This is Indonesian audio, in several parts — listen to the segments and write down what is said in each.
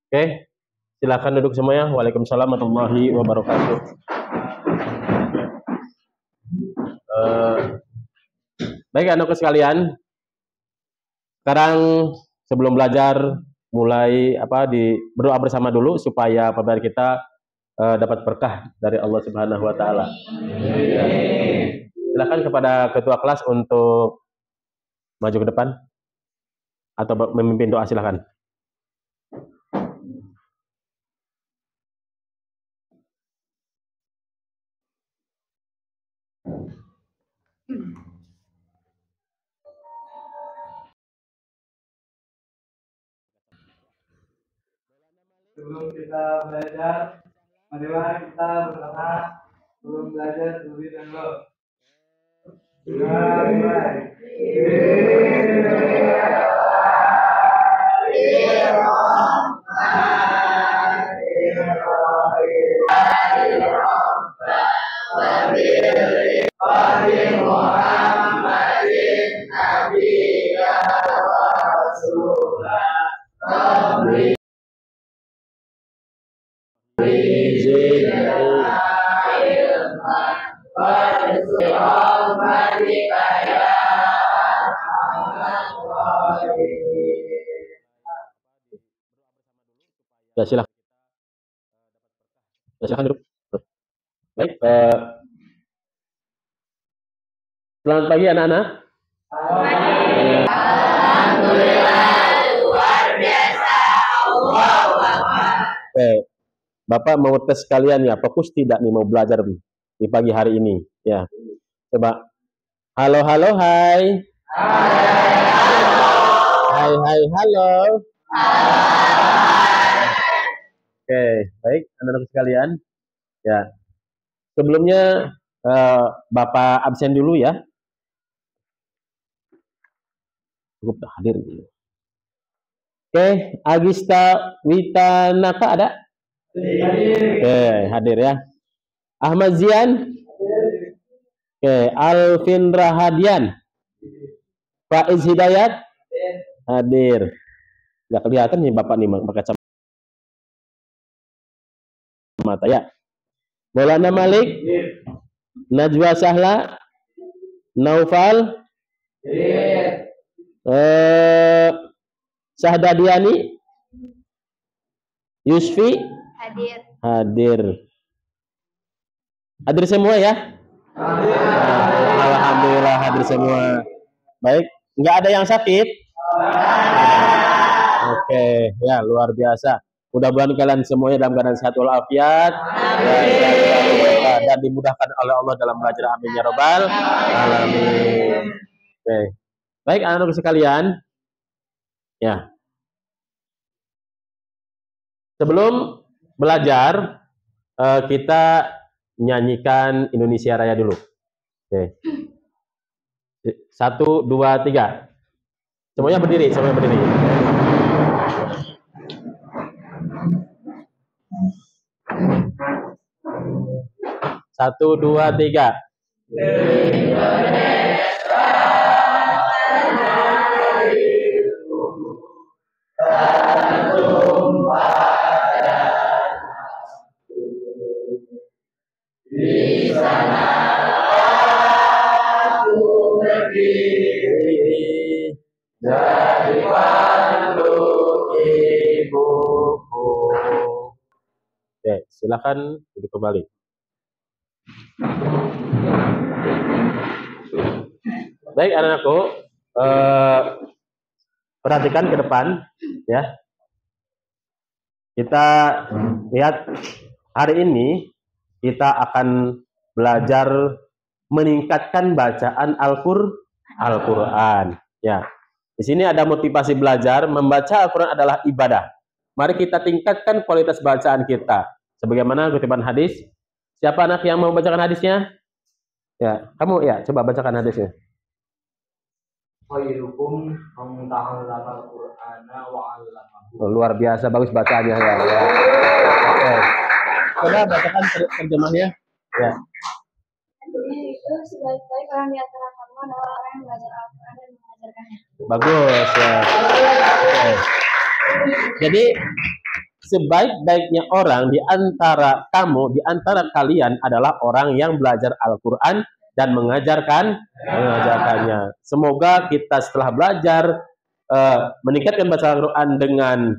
Oke, silakan duduk semuanya. Waalaikumsalam warahmatullahi wabarakatuh. Baik anak sekalian, sekarang sebelum belajar mulai berdoa bersama dulu supaya pembelajaran kita dapat berkah dari Allah Subhanahu wa taala. Ya. Silakan kepada ketua kelas untuk maju ke depan atau memimpin doa, silakan. Sebelum kita belajar, marilah kita berdoa sebelum belajar terlebih dahulu. Ya silakan. Ya, silakan duduk. Baik, selamat pagi anak-anak. Alhamdulillah, luar biasa. Allahu Akbar. Oke, Bapak mau tes kalian ya, fokus tidak nih mau belajar di pagi hari ini ya. Coba. Halo, halo, hai. Hai, hai, halo. Oke, baik anak-anak sekalian. Ya. Sebelumnya Bapak absen dulu ya. Cukup hadir. Oke, Agista Witanaka ada? Oke, hadir ya. Ahmad Zian. Oke, Alvin Rahadian. Faiz Hidayat hadir. Nggak kelihatan nih Bapak nih pakai kacamata ya. Maulana Malik, Najwa Sahla, Naufal, Sahdadiani, Yusfi, hadir. Hadir semua ya? Alhamdulillah hadir semua. Baik, nggak ada yang sakit? Oke, ya luar biasa. Mudah-mudahan kalian semuanya dalam keadaan sehat walafiat dan dimudahkan oleh Allah dalam belajar. Amin ya robbal alamin. Oke. Baik anak-anak sekalian. Ya. Sebelum belajar kita nyanyikan Indonesia Raya dulu. Oke. 1, 2, 3. Semuanya berdiri, semuanya berdiri. 1, 2, 3. Di sana aku berdiri dari panduk ibuku. Oke, silakan duduk kembali. Baik anak-anakku, perhatikan ke depan ya. Kita lihat hari ini kita akan belajar meningkatkan bacaan Al-Qur'an ya. Di sini ada motivasi belajar, membaca Al-Qur'an adalah ibadah. Mari kita tingkatkan kualitas bacaan kita. Sebagaimana kutipan hadis. Siapa anak yang mau bacakan hadisnya? Ya, kamu ya, coba bacakan hadisnya. Khairukum man ta'allama al-Qur'ana wa 'allamahu. Luar biasa bagus bacaannya ya. Oke. Coba bacakan terjemahnya. Ya. Artinya itu sebaik-baik orang di antara kamu adalah orang yang belajar Al-Quran dan mengajarkannya. Bagus ya. Oke. Jadi sebaik-baiknya orang di antara kamu, di antara kalian adalah orang yang belajar Al-Quran dan mengajarkannya. Semoga kita setelah belajar meningkatkan baca Al-Quran dengan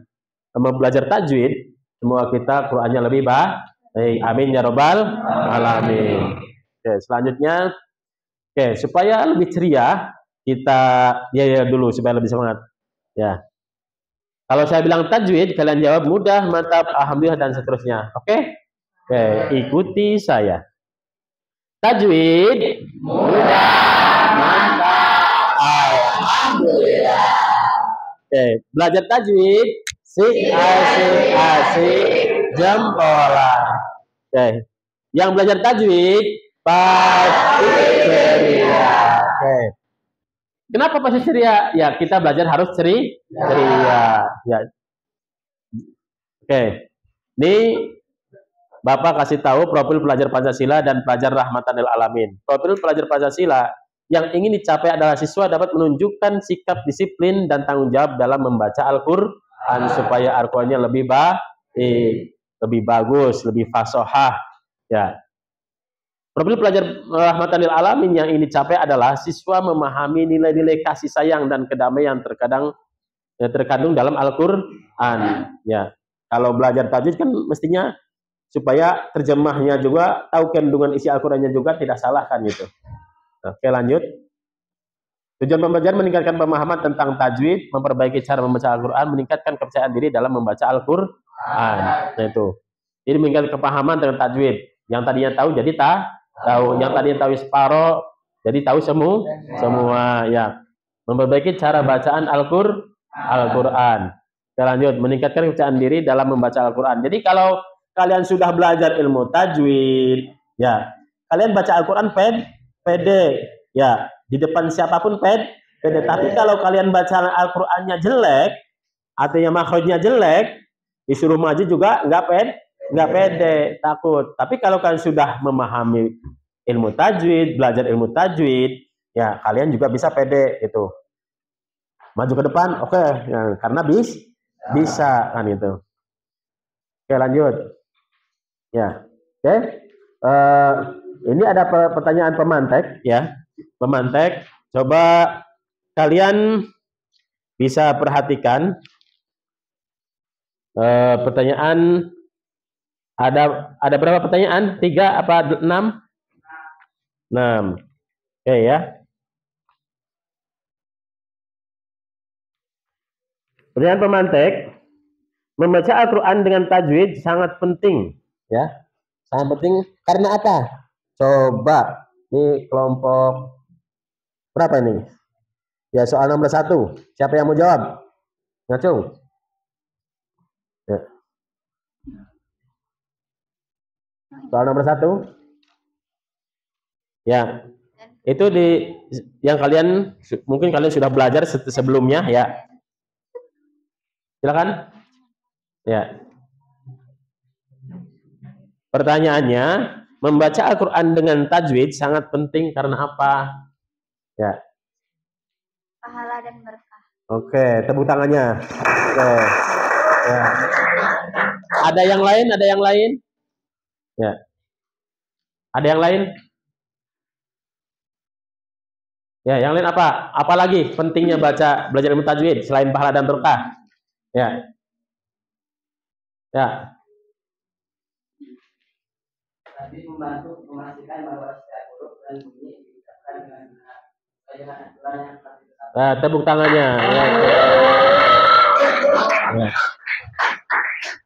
belajar tajwid, semoga kita Qurannya lebih baik. Amin ya robbal alamin. Oke, selanjutnya, supaya lebih ceria kita ya dulu supaya lebih semangat. Ya. Kalau saya bilang tajwid, kalian jawab mudah, mantap, alhamdulillah dan seterusnya. Oke? Oke, ikuti saya. Tajwid mudah, mantap, alhamdulillah. Oke, belajar tajwid asik jempolan. Oke. Yang belajar tajwid pasti ceria. Oke. Kenapa pasti ceria? Ya, kita belajar harus ceria. Ya. Oke. Ini Bapak kasih tahu profil pelajar Pancasila dan pelajar Rahmatan lil Alamin. Profil pelajar Pancasila yang ingin dicapai adalah siswa dapat menunjukkan sikap disiplin dan tanggung jawab dalam membaca Al-Quran supaya Al-Qurannya lebih bagus, lebih fasohah. Ya. Profil pelajar Rahmatan lil Alamin yang ingin dicapai adalah siswa memahami nilai-nilai kasih sayang dan kedamaian terkandung dalam Al-Quran. Ya, kalau belajar tajwid kan mestinya supaya terjemahnya juga tahu kandungan isi Al-Qurannya juga tidak salah kan gitu. Oke, lanjut. Tujuan pembelajaran meningkatkan pemahaman tentang tajwid, memperbaiki cara membaca Al-Quran, meningkatkan kepercayaan diri dalam membaca Al-Quran. Nah itu. Jadi meningkatkan kepahaman tentang tajwid. Yang tadinya tahu jadi tahu, yang tadinya tahu separoh jadi tahu semua ya. Memperbaiki cara bacaan Al-Quran. Kita lanjut, meningkatkan kepercayaan diri dalam membaca Al-Quran. Jadi kalau kalian sudah belajar ilmu tajwid, ya, kalian baca Al-Quran pede, ya, di depan siapapun pede. Tapi kalau kalian baca Al-Qurannya jelek, artinya makhrajnya jelek, disuruh maju juga nggak pede, takut. Tapi kalau kalian sudah memahami ilmu tajwid, belajar ilmu tajwid, ya kalian juga bisa pede itu. Maju ke depan, oke, ya, karena bisa kan itu. Oke, lanjut. Ya, oke. Ini ada pertanyaan pemantek, ya. Pemantek, coba kalian bisa perhatikan pertanyaan. Ada berapa pertanyaan? 3 apa 6? 6. Oke ya. Pertanyaan pemantek, membaca Al-Quran dengan tajwid sangat penting, ya. Sangat penting karena apa? Coba, ini kelompok berapa ini? Ya, soal nomor 1. Siapa yang mau jawab? Ngacung. Ya. Soal nomor 1. Ya. Itu yang mungkin kalian sudah belajar sebelumnya, ya. Silakan. Ya. Pertanyaannya, membaca Al-Quran dengan tajwid sangat penting karena apa? Ya. Pahala dan berkah. Oke, tepuk tangannya. Oke. Ya. Ada yang lain? Ya. Ada yang lain? Ya, yang lain apa? Apalagi pentingnya belajar ilmu tajwid selain pahala dan berkah? Ya. Ya. Tadi membantu memastikan bahwa setiap huruf dan bunyi diucapkan dengan benar. Dengan aturan yang Nah, tepuk tangannya. Ya. Ya.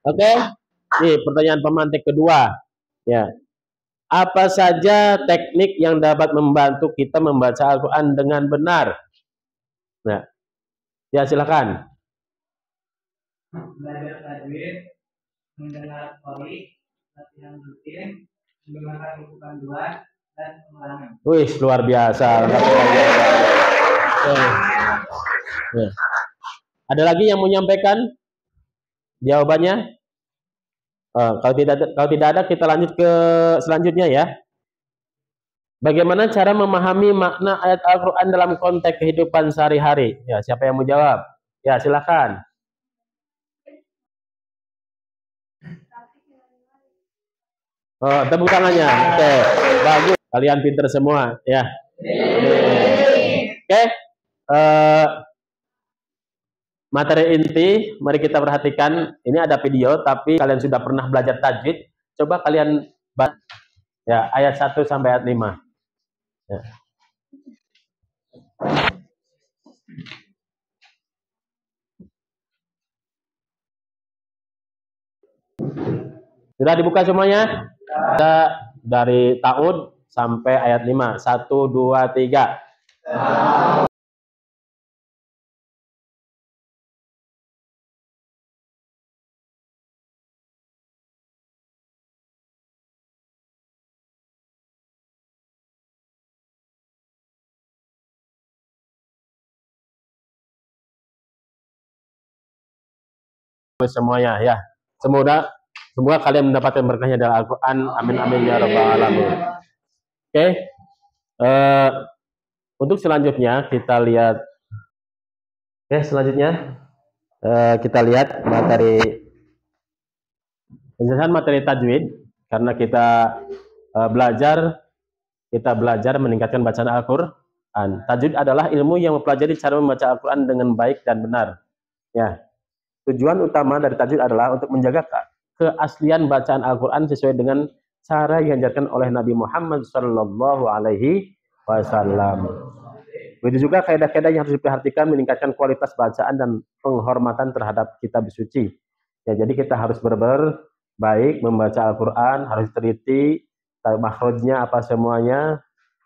Oke. Nih, pertanyaan pemantik kedua. Ya. Apa saja teknik yang dapat membantu kita membaca Al-Quran dengan benar? Nah, ya silakan. belajar tajwid, mendengar qori, latihan rutin, menggunakan buku panduan dan pengulangan. Wih, luar biasa. Ya. Ada lagi yang mau menyampaikan jawabannya? Kalau tidak ada, kita lanjut ke selanjutnya ya. Bagaimana cara memahami makna ayat Al-Quran dalam konteks kehidupan sehari-hari? Ya, siapa yang mau jawab? Ya, silakan. Oh, tepuk tangannya. Oke, bagus. Kalian pinter semua, ya. Oke. Materi inti, mari kita perhatikan. Ini ada video, tapi kalian sudah pernah belajar tajwid. Coba kalian baca ya ayat 1 sampai ayat 5. Ya. Sudah dibuka semuanya? Kita dari ta'ud sampai ayat 5. 1, 2, 3. Semuanya ya. Semoga kalian mendapatkan berkahnya dari Al-Quran. Amin amin ya rabbal alamin. Oke. Untuk selanjutnya kita lihat. Oke, selanjutnya kita lihat penjelasan materi tajwid, karena kita belajar meningkatkan bacaan Al-Quran. Tajwid adalah ilmu yang mempelajari cara membaca Al-Quran dengan baik dan benar. Ya. Tujuan utama dari tajwid adalah untuk menjaga keaslian bacaan Al-Quran sesuai dengan cara yang diajarkan oleh Nabi Muhammad Sallallahu Alaihi Wasallam. Begitu juga kaidah-kaidah yang harus diperhatikan meningkatkan kualitas bacaan dan penghormatan terhadap kitab suci. Ya, jadi kita harus benar-benar baik membaca Al-Quran, harus teliti, makhrajnya apa semuanya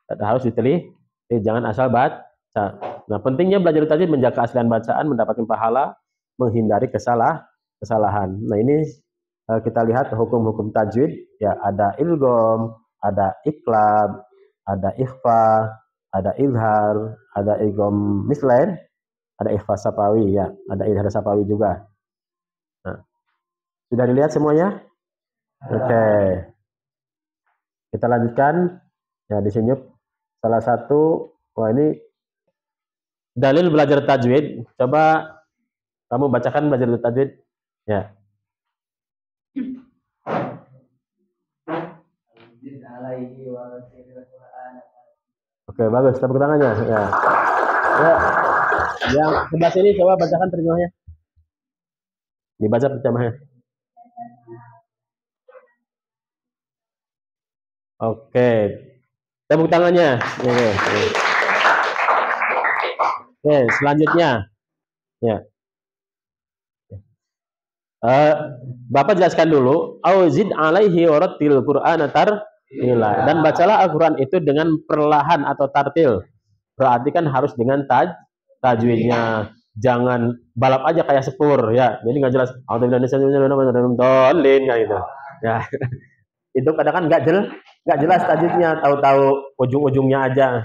harus diteliti, jangan asal baca. Nah, pentingnya belajar tajwid menjaga keaslian bacaan, mendapatkan pahala, menghindari kesalahan. Nah, ini kita lihat hukum-hukum tajwid, ya ada ilgham, ada iqlab, ada ikhfa, ada izhar, ada idgham mislain, ada ikhfa sapawi, ya, ada izhar sapawi juga. Nah, sudah dilihat semuanya? Oke. Kita lanjutkan. Ya, di sini salah satu, wah ini dalil belajar tajwid. Coba kamu bacakan belajar tajwid. Ya. Oke, bagus. Tepuk tangannya. Ya. Ya. Yang sebelah sini coba bacakan terjemahnya. Dibaca terjemahnya. Oke. Tepuk tangannya. Oke, selanjutnya. Ya. Bapak jelaskan dulu. Auzid alaihi warattil Qur'ana tartila. Dan bacalah Al-Quran itu dengan perlahan atau tartil. Berarti kan harus dengan tajwidnya. Jangan balap aja kayak sepur, ya. Jadi nggak jelas. Dolin kayak gitu. Ya. Itu kadang kan nggak jelas tajwidnya. Tahu-tahu ujung-ujungnya aja.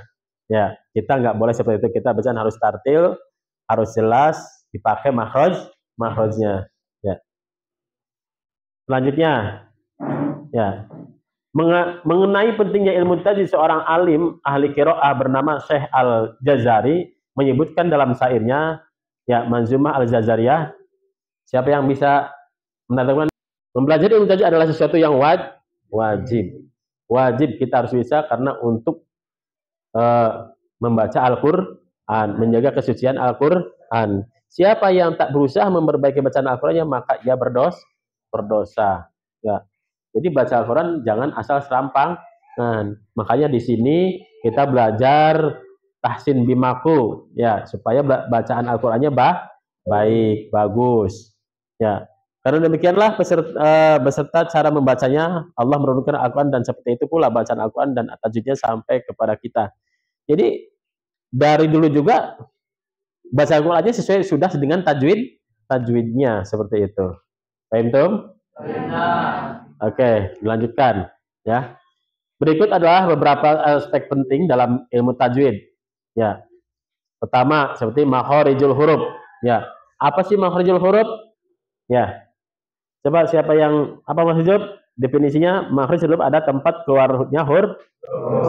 Ya, kita nggak boleh seperti itu. Kita bacaan harus tartil, harus jelas, dipakai makhrajnya. Ya. Selanjutnya, ya, mengenai pentingnya ilmu tajwid, seorang alim ahli qiraah bernama Syekh Al-Jazari menyebutkan dalam syairnya, ya, Manzumah Al-Jazariyah, siapa yang bisa menerangkan, mempelajari ilmu tajwid adalah sesuatu yang wajib kita harus bisa, karena untuk membaca Al-Quran, menjaga kesucian Al-Quran. Siapa yang tak berusaha memperbaiki bacaan Al-Qurannya, maka ia berdosa. Ya. Jadi baca Al-Quran jangan asal serampang. Nah, makanya di sini kita belajar tahsin bimaku, ya, supaya bacaan Al-Qurannya baik, bagus. Ya. Karena demikianlah beserta cara membacanya Allah menurunkan Al-Quran, dan seperti itu pula bacaan Al-Quran dan tajwidnya sampai kepada kita. Jadi dari dulu juga baca Al-Quran aja sesuai sudah dengan tajwidnya seperti itu. Paham, Tom? Oke, dilanjutkan ya. Berikut adalah beberapa aspek penting dalam ilmu tajwid. Ya. Pertama, seperti makharijul huruf. Ya. Apa sih makharijul huruf? Ya. Coba siapa yang apa maksudnya? Definisinya, makhraj huruf ada tempat keluarnya huruf.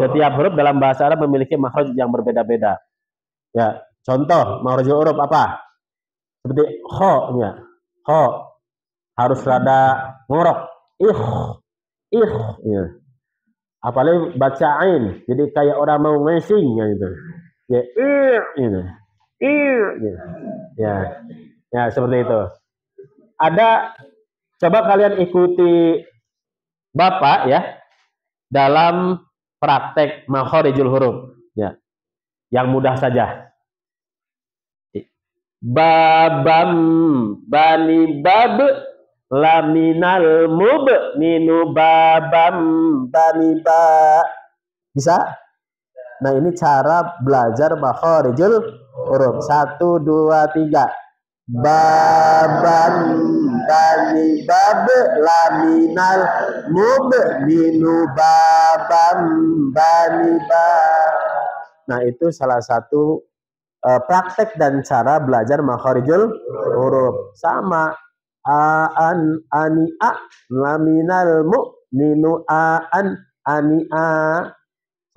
Setiap huruf dalam bahasa Arab memiliki makhraj yang berbeda-beda. Ya, contoh makhrajul huruf apa? Seperti kho, ya. Kho harus rada ngorok. Ya. Apalagi bacain, jadi kayak orang mau ngesing gitu. Ya, gitu. Gitu. Ya, seperti itu. Ada, coba kalian ikuti Bapak ya dalam praktek makhorijul huruf ya, yang mudah saja. Babam bani bab laminal mub ninu babam bani ba. Bisa? Nah, ini cara belajar makhorijul huruf. 1, 2, 3. Babam bani bab laminal mub ninu babam bani ba. Nah, itu salah satu praktek dan cara belajar makhorijul huruf. Sama an ani a laminal mu ninu an ani a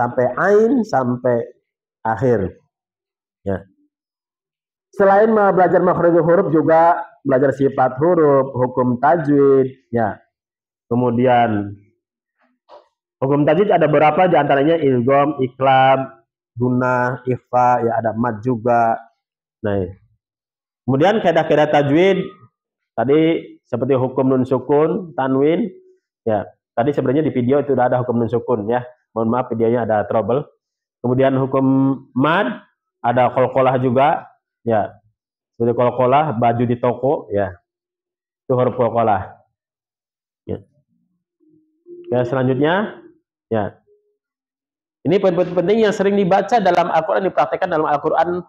sampai ain sampai akhir ya. Selain belajar makhorijul huruf juga belajar sifat huruf, hukum tajwid ya. Kemudian hukum tajwid ada beberapa, diantaranya ilgham, iqlab, gunnah, ikhfa, ya ada mad juga. Nah, kemudian kaidah-kaidah tajwid tadi seperti hukum nun sukun, tanwin, ya. Tadi sebenarnya di video itu sudah ada hukum nun sukun ya. Mohon maaf videonya ada trouble. Kemudian hukum mad, ada qalqalah juga, ya. Seperti qalqalah baju di toko, ya. Itu huruf qalqalah. Ya. Oke, selanjutnya, ya. Ini poin-poin penting yang sering dibaca dalam Al-Quran, dipraktekkan dalam Al-Quran,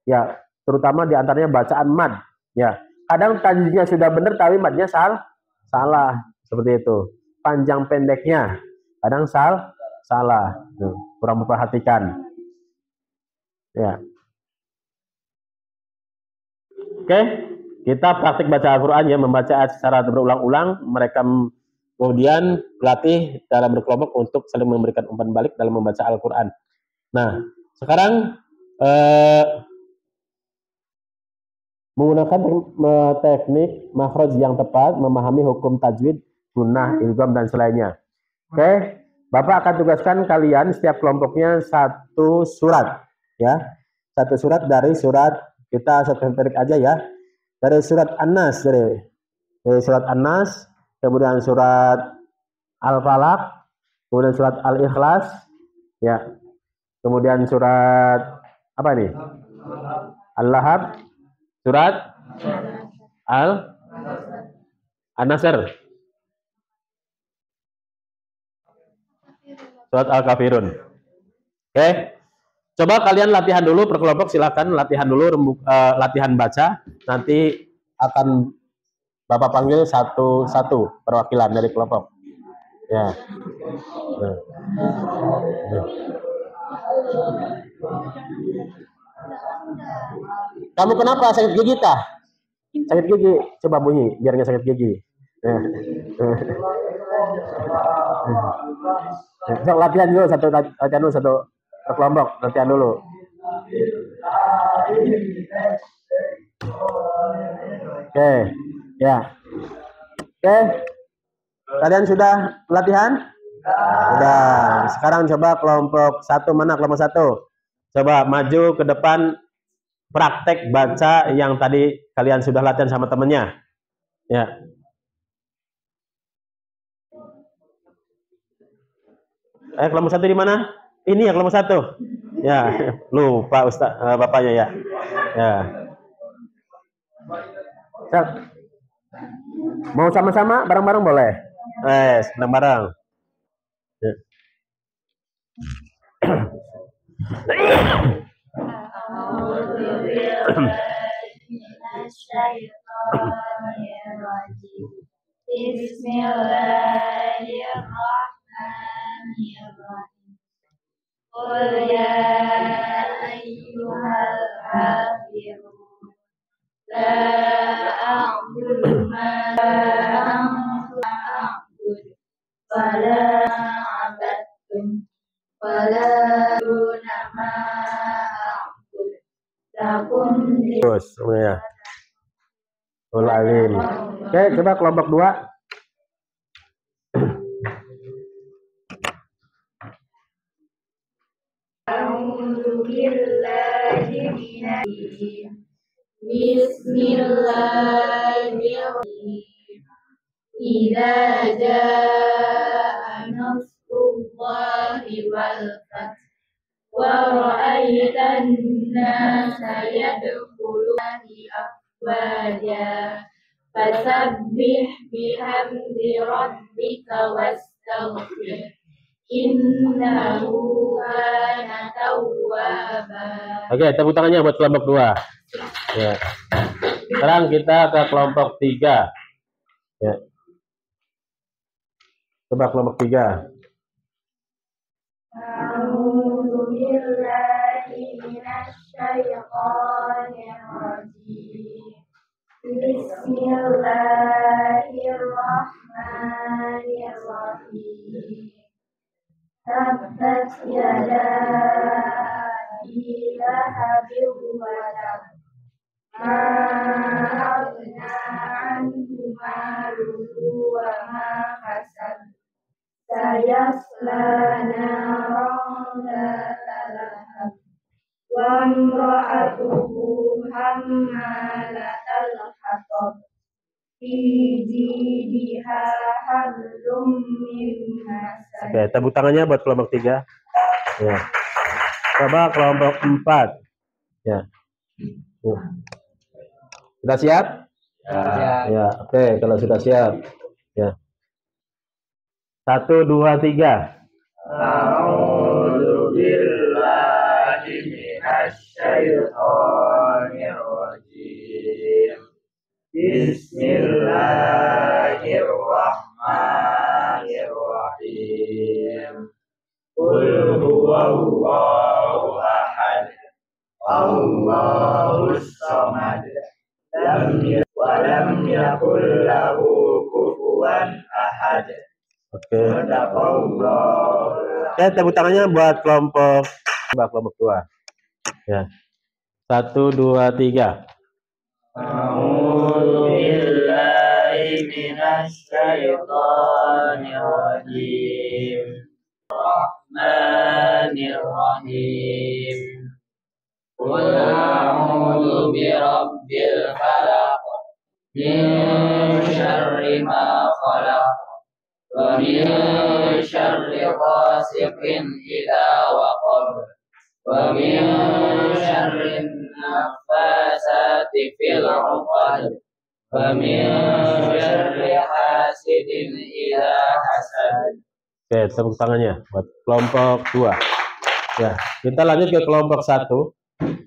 ya, terutama diantaranya bacaan mad, ya. Kadang tajwidnya sudah benar, tapi madnya salah, seperti itu. Panjang pendeknya, kadang salah, kurang memperhatikan, ya. Oke, kita praktik baca Al-Quran ya, membaca secara berulang-ulang, mereka kemudian latih dalam berkelompok untuk saling memberikan umpan balik dalam membaca Al-Quran. Nah, sekarang menggunakan teknik makhraj yang tepat, memahami hukum tajwid, gunnah, ilgham, dan selainnya. Oke, Bapak akan tugaskan kalian setiap kelompoknya satu surat, ya, satu surat dari surat, kita satu tarik aja ya, dari surat An-Nas, dari surat An-Nas, kemudian surat Al-Falaq, kemudian surat Al-Ikhlas, ya, kemudian surat apa ini? Al-Lahab, surat An-Nasr, surat Al-Kafirun. Oke, coba kalian latihan dulu per kelompok, silakan latihan dulu latihan baca. Nanti akan Bapak panggil satu-satu perwakilan dari kelompok. Ya. Kamu kenapa sakit gigi tah? Sakit gigi, coba bunyi biar nggak sakit gigi. So, latihan dulu satu kelompok, latihan dulu. Oke, ya. Oke, kalian sudah latihan? Sudah. Sekarang coba kelompok satu, mana kelompok satu? Coba maju ke depan, praktek baca yang tadi kalian sudah latihan sama temennya. Ya. Kelompok satu di mana? Ini ya kelompok satu. Ya, lupa Ustaz, bapaknya ya. Ya. Mau sama-sama, bareng-bareng boleh? Bareng-bareng. Ya. Bismillahirrahmanirrahim. Qul ya ayyuhal kafirun la a'budu ma ta'budun wala abadtum wala ma a'budu lakum Terus, ya. Alim. Oke, coba kelompok 2. Bismillahirrahmanirrahim. Idza jaa nasrullahi wal fath wa ra'aitan nasa yadkhuluna afwaja fasabbih bihamdi rabbika wastaghfir innahu kana tawwaba. Oke, tepuk tangannya buat kelompok 2. Ya. Sekarang kita ke kelompok 3. Ya. Coba kelompok 3. A'udzu billahi minasyaitonir rajim. Bismillahirrahmanirrahim. Tabbat yada abi lahabin wa tab. Ma aghna anhu maluhu wa ma kasab. Sayasla naran dzata lahab. Wa imra'atuhu hammalatal hatab. Fi jidha hablum min masad. Oke, tepuk tangannya buat kelompok 3. Ya. Coba kelompok 4. Ya. Sudah siap? Ya. Oke, kalau sudah siap. Ya. 1, 2, 3. A'udzu billahi minasyaitonir rajim. Bismillahirrahmanirrahim. Qul huwallahu ahad. Allahus samad. Lam yalid wa lam yakul lahu kufuwan ahad. Oke. Oke, tepuk tangannya buat kelompok 2. Ya. 1, 2, 3. A'udzu billahi minasyaitonir rajim. Rahmanirrahim. Qul a'udzu birabbil falaq. Min syarri ma khalaq. Wa min syarri ghasiqin idza waqab. Wa min syarri nafasati fil 'uqad. Wa min syarri hasidin idza hasad. Oke, tepuk tangannya buat kelompok 2. Ya, kita lanjut ke kelompok 1.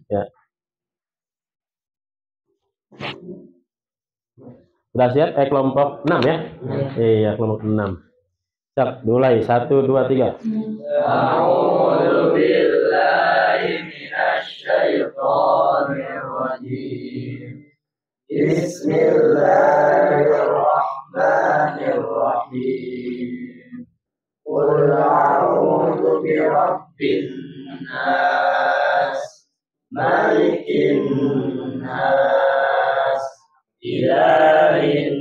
Ya. Sudah siap? Kelompok 6 ya? Iya, kelompok 6. Siap, mulai. 1, 2, 3. A'udzu billahi minasyaitonir rajim. Bismillahirrahmanirrahim. Qul a'udzu birabbin nas, malikin nas, ilahin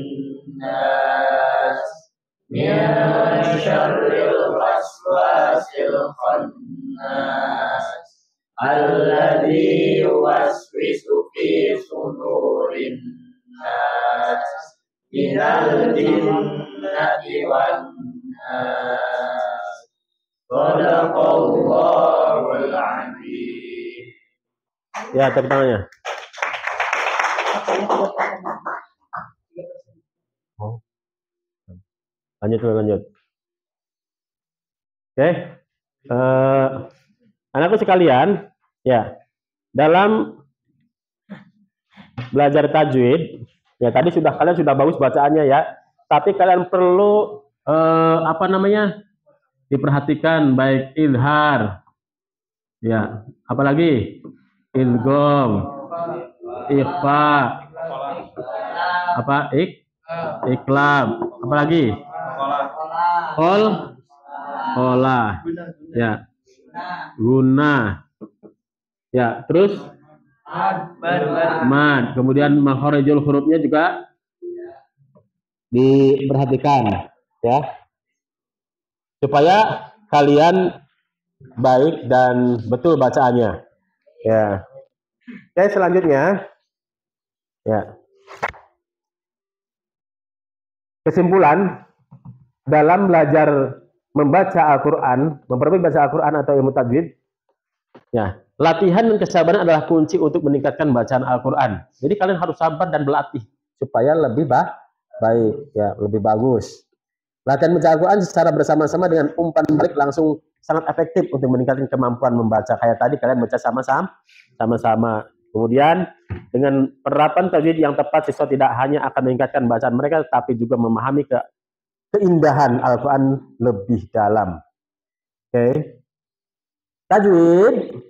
nas, min syarril waswasil khannas, alladzi yuwaswisu fi sudurin nas, minal jinnati wan nas. Shadaqallahul azim. Ya, tepuk tangannya. Lanjut. Oke. Anakku sekalian, ya. Dalam belajar tajwid, ya tadi kalian sudah bagus bacaannya ya. Tapi kalian perlu diperhatikan baik izhar, ya, apalagi idgham, ikhfa, iqlab, apalagi qola, ya, guna, ya, terus mad, kemudian makharijul hurufnya juga diperhatikan, ya, supaya kalian baik dan betul bacaannya, ya. Oke, selanjutnya. Ya. Kesimpulan dalam belajar membaca Al-Qur'an, memperbaiki baca Al-Qur'an atau ilmu tajwid, ya, latihan dan kesabaran adalah kunci untuk meningkatkan bacaan Al-Qur'an. Jadi kalian harus sabar dan berlatih supaya lebih baik, ya, lebih bagus. Latihan baca Al-Quran secara bersama-sama dengan umpan balik langsung sangat efektif untuk meningkatkan kemampuan membaca. Kayak tadi kalian baca sama-sama. Kemudian dengan penerapan tajwid yang tepat, siswa tidak hanya akan meningkatkan bacaan mereka, tapi juga memahami keindahan Al-Quran lebih dalam. Oke. Tajwid.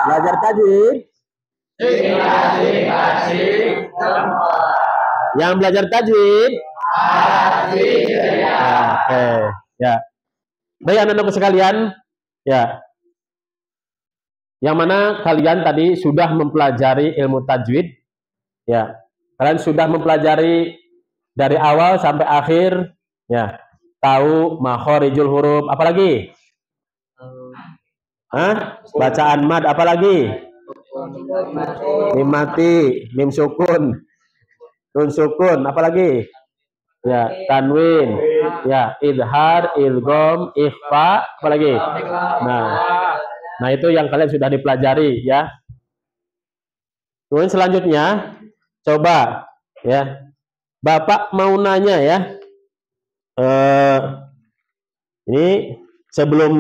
Belajar tajwid. Yang belajar tajwid. Oke, ya. Baik anak-anakku sekalian, ya. Yang mana kalian tadi sudah mempelajari ilmu tajwid, ya. Kalian sudah mempelajari dari awal sampai akhir, ya. Tahu makhorijul huruf, apalagi? Bacaan mad, apalagi? Mim mati, mim sukun, nun sukun, apalagi? Ya, tanwin, ya, idhar, idgham, ikhfa, apalagi? Nah itu yang kalian sudah dipelajari, ya. Kemudian selanjutnya, coba, ya, Bapak mau nanya, ya. Ini sebelum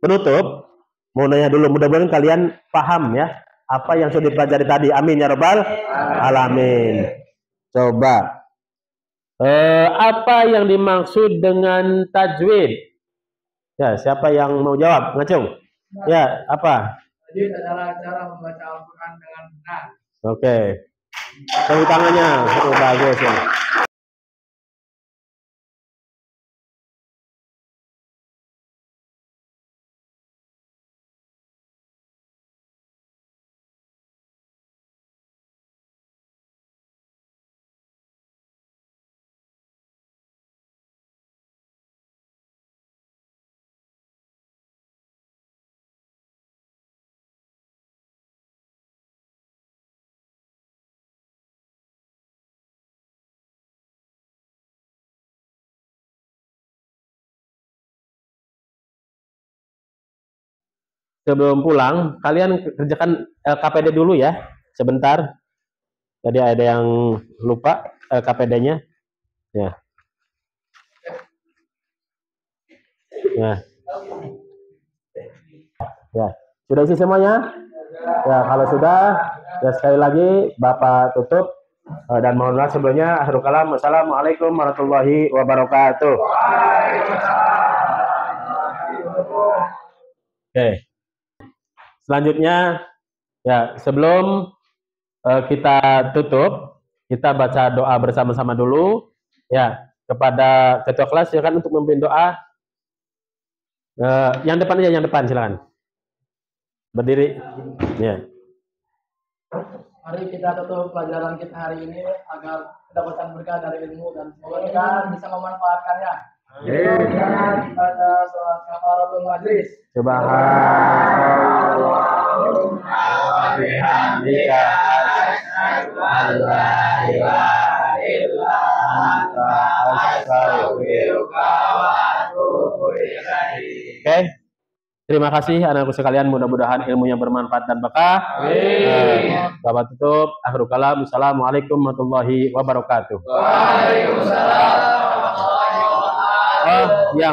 penutup, mau nanya dulu. Mudah-mudahan kalian paham, ya, apa yang sudah dipelajari tadi. Amin ya rabbal alamin. Coba, apa yang dimaksud dengan tajwid? Ya, siapa yang mau jawab? Ngacung. Ya, apa? Tajwid adalah cara membaca Al-Quran dengan benar. Oke. Tepuk tangannya. Bagus ya. Sebelum pulang, kalian kerjakan LKPD dulu ya, sebentar. Tadi ada yang lupa LKPD-nya. Ya. Ya. Ya. Sudah isi semuanya? Ya, kalau sudah, ya sekali lagi Bapak tutup dan mohon maaf sebelumnya. Akhirul kalam. Wassalamualaikum warahmatullahi wabarakatuh. Oke. Selanjutnya, ya sebelum kita tutup, kita baca doa bersama-sama dulu. Ya, kepada ketua kelas silakan untuk memimpin doa. Yang depan aja, yang depan silakan. Berdiri. Ya. Mari kita tutup pelajaran kita hari ini agar mendapatkan berkah dari ilmu dan semoga kita bisa memanfaatkannya. Kita baca sholat kafaratul majlis. Subhanallahumma wa bihamdika asyhadu an la ilaha illa anta astaghfiruka wa atubu ilaik. Oke. Terima kasih anak-anakku sekalian, mudah-mudahan ilmunya bermanfaat dan berkah. Bapak tutup, akhirul kalam. Assalamualaikum warahmatullahi wabarakatuh. Waalaikumsalam warahmatullahi wabarakatuh. Ya.